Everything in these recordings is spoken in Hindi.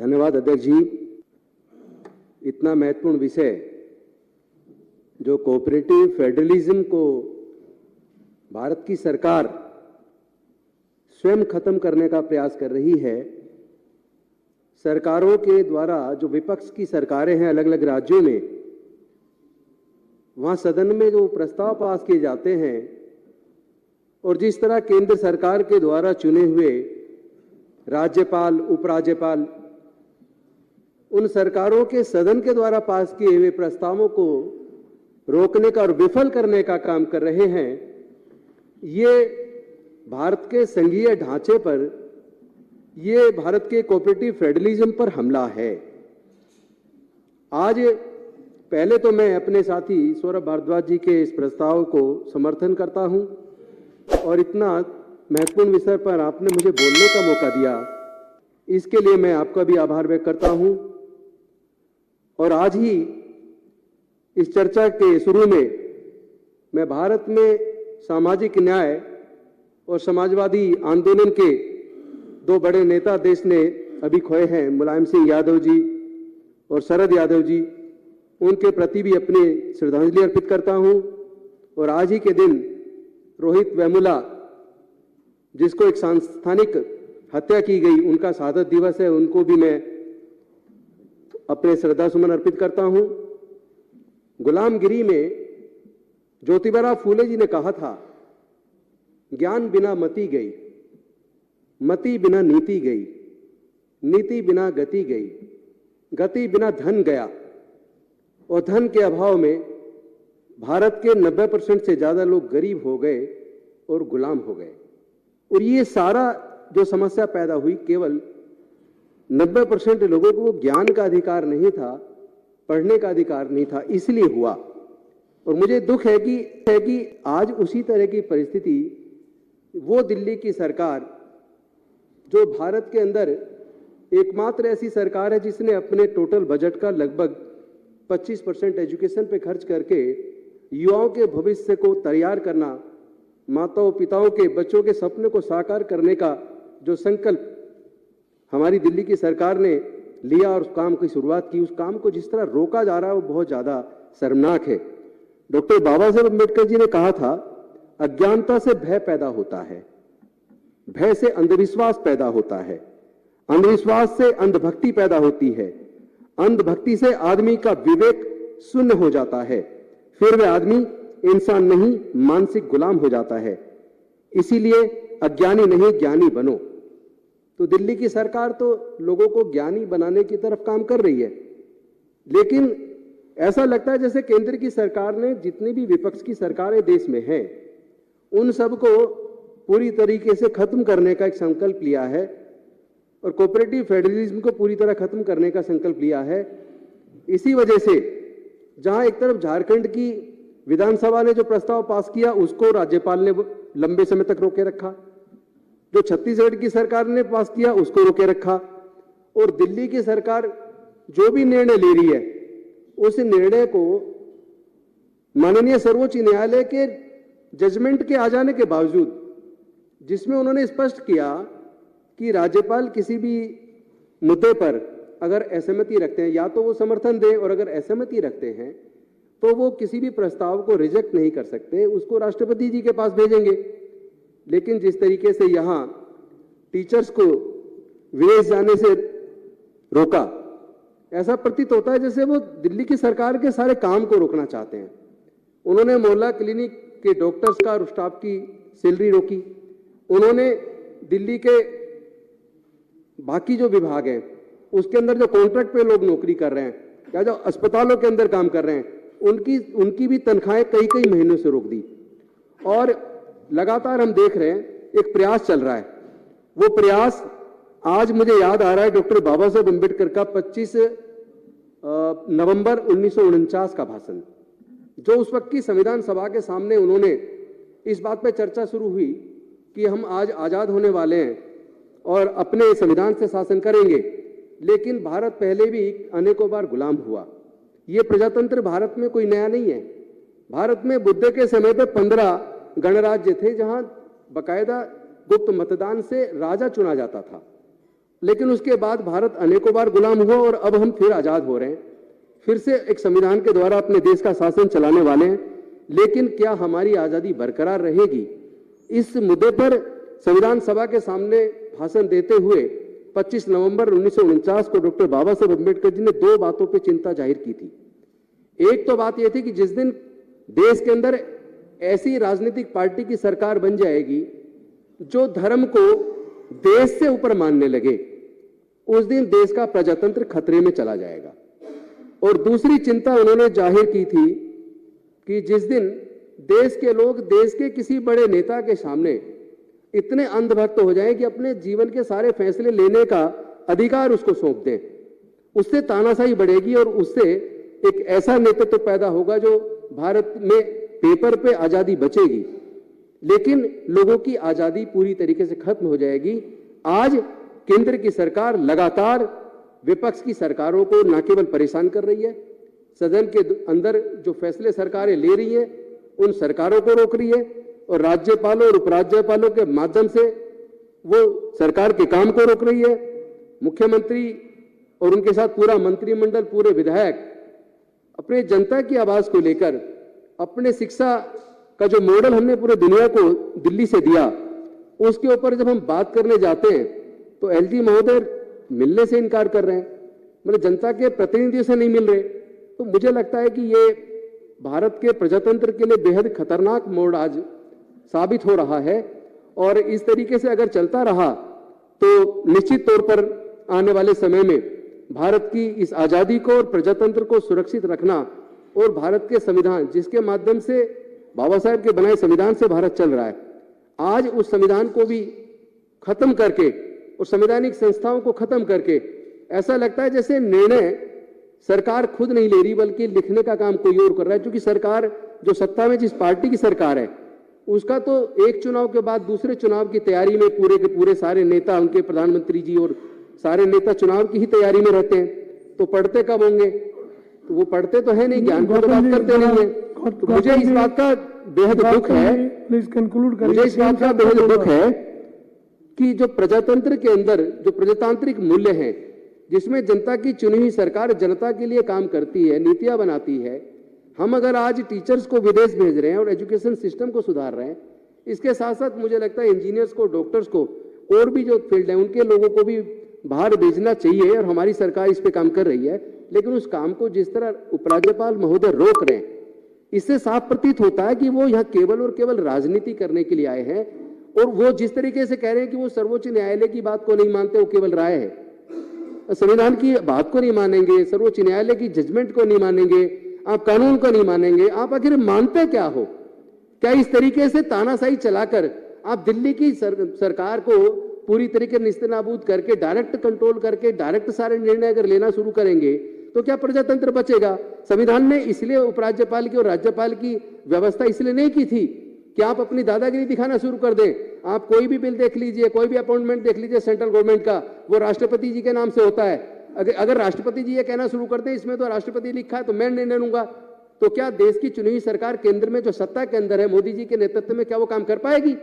धन्यवाद अध्यक्ष जी। इतना महत्वपूर्ण विषय जो कोऑपरेटिव फेडरलिज्म को भारत की सरकार स्वयं खत्म करने का प्रयास कर रही है। सरकारों के द्वारा जो विपक्ष की सरकारें हैं अलग अलग राज्यों में, वहां सदन में जो प्रस्ताव पास किए जाते हैं और जिस तरह केंद्र सरकार के द्वारा चुने हुए राज्यपाल, उपराज्यपाल उन सरकारों के सदन के द्वारा पास किए हुए प्रस्तावों को रोकने का और विफल करने का काम कर रहे हैं, ये भारत के संघीय ढांचे पर, ये भारत के कोऑपरेटिव फेडरलिज्म पर हमला है। आज पहले तो मैं अपने साथी सौरभ भारद्वाज जी के इस प्रस्ताव को समर्थन करता हूं और इतना महत्वपूर्ण विषय पर आपने मुझे बोलने का मौका दिया, इसके लिए मैं आपका भी आभार व्यक्त करता हूं। और आज ही इस चर्चा के शुरू में मैं भारत में सामाजिक न्याय और समाजवादी आंदोलन के दो बड़े नेता देश ने अभी खोए हैं, मुलायम सिंह यादव जी और शरद यादव जी, उनके प्रति भी अपनी श्रद्धांजलि अर्पित करता हूं। और आज ही के दिन रोहित वेमुला, जिसको एक सांस्थानिक हत्या की गई, उनका शहादत दिवस है, उनको भी मैं अपने श्रद्धा सुमन अर्पित करता हूं। गुलामगिरी में ज्योतिबा फूले जी ने कहा था, ज्ञान बिना मति गई, मति बिना नीति गई, नीति बिना गति गई, गति बिना धन गया और धन के अभाव में भारत के 90% से ज्यादा लोग गरीब हो गए और गुलाम हो गए। और ये सारा जो समस्या पैदा हुई, केवल 90% लोगों को ज्ञान का अधिकार नहीं था, पढ़ने का अधिकार नहीं था, इसलिए हुआ। और मुझे दुख है कि आज उसी तरह की परिस्थिति वो दिल्ली की सरकार, जो भारत के अंदर एकमात्र ऐसी सरकार है जिसने अपने टोटल बजट का लगभग 25% एजुकेशन पे खर्च करके युवाओं के भविष्य को तैयार करना, माताओं पिताओं के बच्चों के सपने को साकार करने का जो संकल्प हमारी दिल्ली की सरकार ने लिया और उस काम की शुरुआत की, उस काम को जिस तरह रोका जा रहा है वो बहुत ज्यादा शर्मनाक है। डॉक्टर बाबा साहेब अम्बेडकर जी ने कहा था, अज्ञानता से भय पैदा होता है, भय से अंधविश्वास पैदा होता है, अंधविश्वास से अंधभक्ति पैदा होती है, अंधभक्ति से आदमी का विवेक शून्य हो जाता है, फिर वह आदमी इंसान नहीं मानसिक गुलाम हो जाता है। इसीलिए अज्ञानी नहीं ज्ञानी बनो। तो दिल्ली की सरकार तो लोगों को ज्ञानी बनाने की तरफ काम कर रही है, लेकिन ऐसा लगता है जैसे केंद्र की सरकार ने जितनी भी विपक्ष की सरकारें देश में हैं, उन सबको पूरी तरीके से खत्म करने का एक संकल्प लिया है और कोऑपरेटिव फेडरलिज्म को पूरी तरह खत्म करने का संकल्प लिया है। इसी वजह से जहां एक तरफ झारखंड की विधानसभा ने जो प्रस्ताव पास किया उसको राज्यपाल ने लंबे समय तक रोके रखा, जो छत्तीसगढ़ की सरकार ने पास किया उसको रोके रखा, और दिल्ली की सरकार जो भी निर्णय ले रही है उस निर्णय को माननीय सर्वोच्च न्यायालय के जजमेंट के आ जाने के बावजूद, जिसमें उन्होंने स्पष्ट किया कि राज्यपाल किसी भी मुद्दे पर अगर असहमति रखते हैं या तो वो समर्थन दें, और अगर असहमति रखते हैं तो वो किसी भी प्रस्ताव को रिजेक्ट नहीं कर सकते, उसको राष्ट्रपति जी के पास भेजेंगे। लेकिन जिस तरीके से यहां टीचर्स को विदेश जाने से रोका, ऐसा प्रतीत होता है जैसे वो दिल्ली की सरकार के सारे काम को रोकना चाहते हैं। उन्होंने मोहल्ला क्लिनिक के डॉक्टर्स का और स्टाफ की सैलरी रोकी, उन्होंने दिल्ली के बाकी जो विभाग हैं उसके अंदर जो कॉन्ट्रैक्ट पे लोग नौकरी कर रहे हैं या जो अस्पतालों के अंदर काम कर रहे हैं उनकी भी तनख्वाहें कई महीनों से रोक दी। और लगातार हम देख रहे हैं एक प्रयास चल रहा है, वो प्रयास आज मुझे याद आ रहा है डॉक्टर बाबा साहेब अम्बेडकर का 25 नवंबर 1949 का भाषण, जो उस वक्त की संविधान सभा के सामने उन्होंने इस बात पे चर्चा शुरू हुई कि हम आज आजाद होने वाले हैं और अपने संविधान से शासन करेंगे, लेकिन भारत पहले भी अनेकों बार गुलाम हुआ। ये प्रजातंत्र भारत में कोई नया नहीं है। भारत में बुद्ध के समय पे 15 गणराज्य थे जहां बकायदा गुप्त मतदान से राजा चुना जाता था, लेकिन उसके बाद भारत अनेकों बार गुलाम हुआ और अब हम फिर आजाद हो रहे हैं, फिर से एक संविधान के द्वारा अपने देश का शासन चलाने वाले हैं। लेकिन क्या हमारी आजादी बरकरार रहेगी? इस मुद्दे पर संविधान सभा के सामने भाषण देते हुए 25 नवंबर 1949 को डॉक्टर बाबा साहब अम्बेडकर जी ने दो बातों पर चिंता जाहिर की थी। एक तो बात यह थी कि जिस दिन देश के अंदर ऐसी राजनीतिक पार्टी की सरकार बन जाएगी जो धर्म को देश से ऊपर मानने लगे, उस दिन देश का प्रजातंत्र खतरे में चला जाएगा। और दूसरी चिंता उन्होंने जाहिर की थी कि जिस दिन देश के लोग देश के किसी बड़े नेता के सामने इतने अंधभक्त हो जाएं कि अपने जीवन के सारे फैसले लेने का अधिकार उसको सौंप दें, उससे तानाशाही बढ़ेगी और उससे एक ऐसा नेतृत्व तो पैदा होगा जो भारत में पेपर पे आजादी बचेगी, लेकिन लोगों की आजादी पूरी तरीके से खत्म हो जाएगी। आज केंद्र की सरकार लगातार विपक्ष की सरकारों को न केवल परेशान कर रही है, सदन के अंदर जो फैसले सरकारें ले रही हैं उन सरकारों को रोक रही है और राज्यपालों और उपराज्यपालों के माध्यम से वो सरकार के काम को रोक रही है। मुख्यमंत्री और उनके साथ पूरा मंत्रिमंडल, पूरे विधायक अपने जनता की आवाज को लेकर अपने शिक्षा का जो मॉडल हमने पूरे दुनिया को दिल्ली से दिया, उसके ऊपर जब हम बात करने जाते हैं तो एलजी महोदय मिलने से इनकार कर रहे हैं, मतलब जनता के प्रतिनिधियों से नहीं मिल रहे। तो मुझे लगता है कि ये भारत के प्रजातंत्र के लिए बेहद खतरनाक मोड़ आज साबित हो रहा है और इस तरीके से अगर चलता रहा तो निश्चित तौर पर आने वाले समय में भारत की इस आजादी को और प्रजातंत्र को सुरक्षित रखना और भारत के संविधान, जिसके माध्यम से बाबा साहेब के बनाए संविधान से भारत चल रहा है, आज उस संविधान को भी खत्म करके और संवैधानिक संस्थाओं को खत्म करके ऐसा लगता है जैसे निर्णय सरकार खुद नहीं ले रही बल्कि लिखने का काम कोई और कर रहा है। क्योंकि सरकार जो सत्ता में जिस पार्टी की सरकार है उसका तो एक चुनाव के बाद दूसरे चुनाव की तैयारी में पूरे के पूरे सारे नेता, उनके प्रधानमंत्री जी और सारे नेता चुनाव की ही तैयारी में रहते हैं। तो पढ़ते कब होंगे? तो वो पढ़ते तो है नहीं, ज्ञान की तो बात करते नहीं है। तो मुझे इस बात का बेहद दुख है, मुझे इस बात का बेहद दुख है कि जो प्रजातंत्र के अंदर जो प्रजातांत्रिक मूल्य हैं, जिसमें जनता की चुनी हुई सरकार जनता के लिए काम करती है, नीतियां बनाती है, हम अगर आज टीचर्स को विदेश भेज रहे हैं और एजुकेशन सिस्टम को सुधार रहे हैं, इसके साथ साथ मुझे लगता है इंजीनियर्स को, डॉक्टर्स को और भी जो फील्ड है उनके लोगों को भी बाहर भेजना चाहिए और हमारी सरकार इस पे काम कर रही है। लेकिन उस काम को जिस तरह उपराज्यपाल महोदय रोक रहे हैं, इससे साफ प्रतीत होता है कि वो यहाँ केवल और केवल राजनीति करने के लिए आए हैं। और वो जिस तरीके से कह रहे हैं कि वो सर्वोच्च न्यायालय की बात को नहीं मानते, वो केवल राय है, संविधान की बात को नहीं मानेंगे, सर्वोच्च न्यायालय की जजमेंट को नहीं मानेंगे, आप कानून को नहीं मानेंगे, आप आखिर मानते क्या हो? क्या इस तरीके से तानाशाही चलाकर आप दिल्ली की सरकार को पूरी तरीके निस्तेनाबूद करके, डायरेक्ट कंट्रोल करके, डायरेक्ट सारे निर्णय अगर लेना शुरू करेंगे तो क्या प्रजातंत्र बचेगा? संविधान ने इसलिए उपराज्यपाल की और राज्यपाल की व्यवस्था इसलिए नहीं की थी कि आप अपनी दादागिरी दिखाना शुरू कर दें। आप कोई भी बिल देख लीजिए, कोई भी अपॉइंटमेंट देख लीजिए सेंट्रल गवर्नमेंट का, वो राष्ट्रपति जी के नाम से होता है। अगर राष्ट्रपति जी ये कहना शुरू कर दें इसमें तो राष्ट्रपति लिखा है तो मैं निर्णय लूंगा, तो क्या देश की चुनी हुई सरकार केंद्र में जो सत्ता के अंदर है मोदी जी के नेतृत्व में, क्या वो काम कर पाएगी?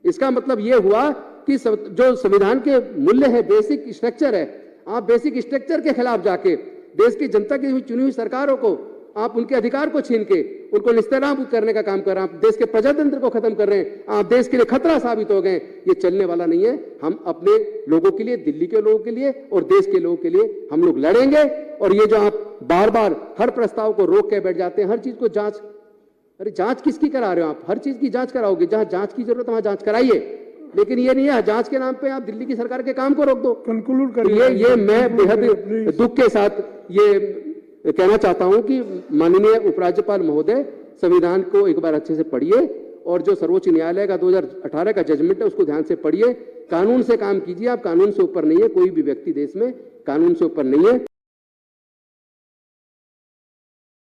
इसका मतलब ये हुआ कि जो संविधान के मूल्य है, बेसिक स्ट्रक्चर है, आप बेसिक स्ट्रक्चर के खिलाफ जाके देश की जनता की चुनी हुई सरकारों को आप उनके अधिकार को छीन के उनको निस्तेनाबूद करने का काम कर रहे हैं, आप देश के प्रजातंत्र को खत्म कर रहे हैं, आप देश के लिए खतरा साबित हो गए। ये चलने वाला नहीं है। हम अपने लोगों के लिए, दिल्ली के लोगों के लिए और देश के लोगों के लिए हम लोग लड़ेंगे। और ये जो आप बार बार हर प्रस्ताव को रोक के बैठ जाते हैं, हर चीज को जांच, अरे जांच किसकी करा रहे हो आप? हर चीज की जांच कराओगे, जहां जांच की जरूरत वहां जांच कराइए, लेकिन ये नहीं है जांच के नाम पे आप दिल्ली की सरकार के काम को रोक दो। कंक्लूड करिए। ये मैं बेहद दुख के साथ ये कहना चाहता हूं कि माननीय उपराज्यपाल महोदय, संविधान को एक बार अच्छे से पढ़िए और जो सर्वोच्च न्यायालय का 2018 का जजमेंट है उसको ध्यान से पढ़िए, कानून से काम कीजिए। आप कानून से ऊपर नहीं है, कोई भी व्यक्ति देश में कानून से ऊपर नहीं है।